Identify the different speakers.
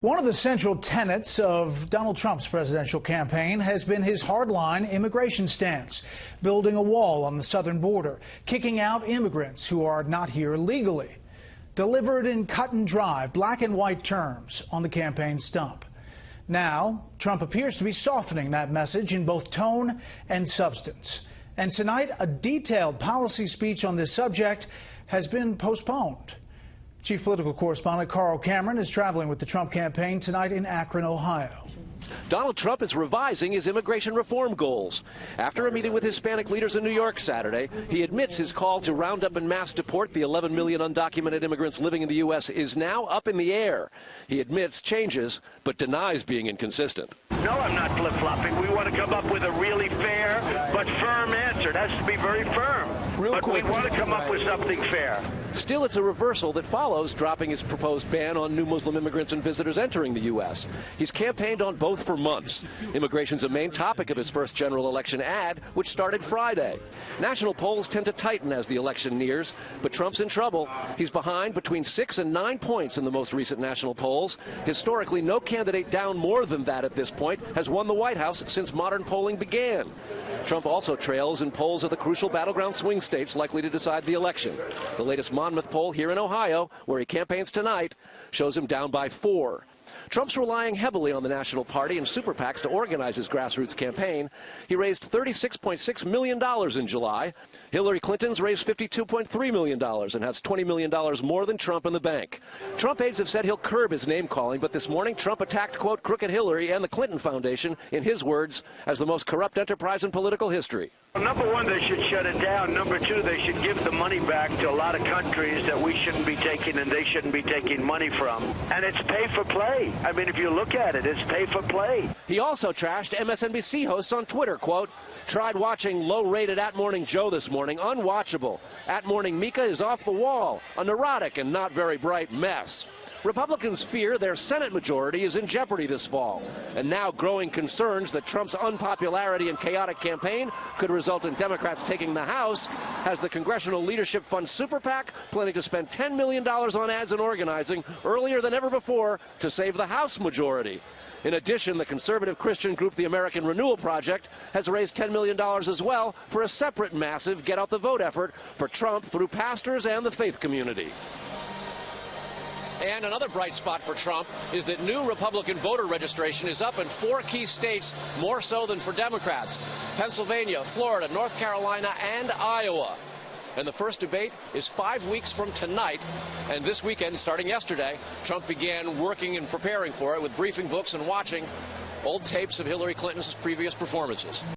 Speaker 1: One of the central tenets of Donald Trump's presidential campaign has been his hardline immigration stance, building a wall on the southern border, kicking out immigrants who are not here legally. Delivered in cut and dry, black and white terms on the campaign stump. Now, Trump appears to be softening that message in both tone and substance. And tonight, a detailed policy speech on this subject has been postponed. Chief political correspondent Carl Cameron is traveling with the Trump campaign tonight in Akron, Ohio.
Speaker 2: Donald Trump is revising his immigration reform goals. After a meeting with Hispanic leaders in New York Saturday, he admits his call to round up and mass deport the 11 million undocumented immigrants living in the U.S. is now up in the air. He admits changes, but denies being inconsistent.
Speaker 3: No, I'm not flip-flopping. We want to come up with a really fair but firm answer. It has to be very firm. But we want to come up with something fair.
Speaker 2: Still, it's a reversal that follows dropping his proposed ban on new Muslim immigrants and visitors entering the U.S. He's campaigned on both for months. Immigration's a main topic of his first general election ad, which started Friday. National polls tend to tighten as the election nears, but Trump's in trouble. He's behind between 6 and 9 points in the most recent national polls. Historically, no candidate down more than that at this point has won the White House since modern polling began. Trump also trails in polls of the crucial battleground swing states likely to decide the election. The latest Monmouth poll here in Ohio, where he campaigns tonight, shows him down by 4. Trump's relying heavily on the National Party and super PACs to organize his grassroots campaign. He raised $36.6 million in July. Hillary Clinton's raised $52.3 million and has $20 million more than Trump in the bank. Trump aides have said he'll curb his name-calling, but this morning Trump attacked, quote, crooked Hillary and the Clinton Foundation, in his words, as the most corrupt enterprise in political history.
Speaker 3: Number one, they should shut it down. Number two, they should give the money back to a lot of countries that we shouldn't be taking and they shouldn't be taking money from. And it's pay for play. I mean, if you look at it, it's pay for play.
Speaker 2: He also trashed MSNBC hosts on Twitter, quote, tried watching low-rated At Morning Joe this morning, unwatchable. At Morning Mika is off the wall, a neurotic and not very bright mess. Republicans fear their Senate majority is in jeopardy this fall, and now growing concerns that Trump's unpopularity and chaotic campaign could result in Democrats taking the House has the Congressional Leadership Fund super PAC planning to spend $10 million on ads and organizing earlier than ever before to save the House majority. In addition, the conservative Christian group, the American Renewal Project, has raised $10 million as well for a separate massive get-out-the-vote effort for Trump through pastors and the faith community. And another bright spot for Trump is that new Republican voter registration is up in 4 key states, more so than for Democrats: Pennsylvania, Florida, North Carolina, and Iowa. And the first debate is 5 weeks from tonight. And this weekend, starting yesterday, Trump began working and preparing for it with briefing books and watching old tapes of Hillary Clinton's previous performances.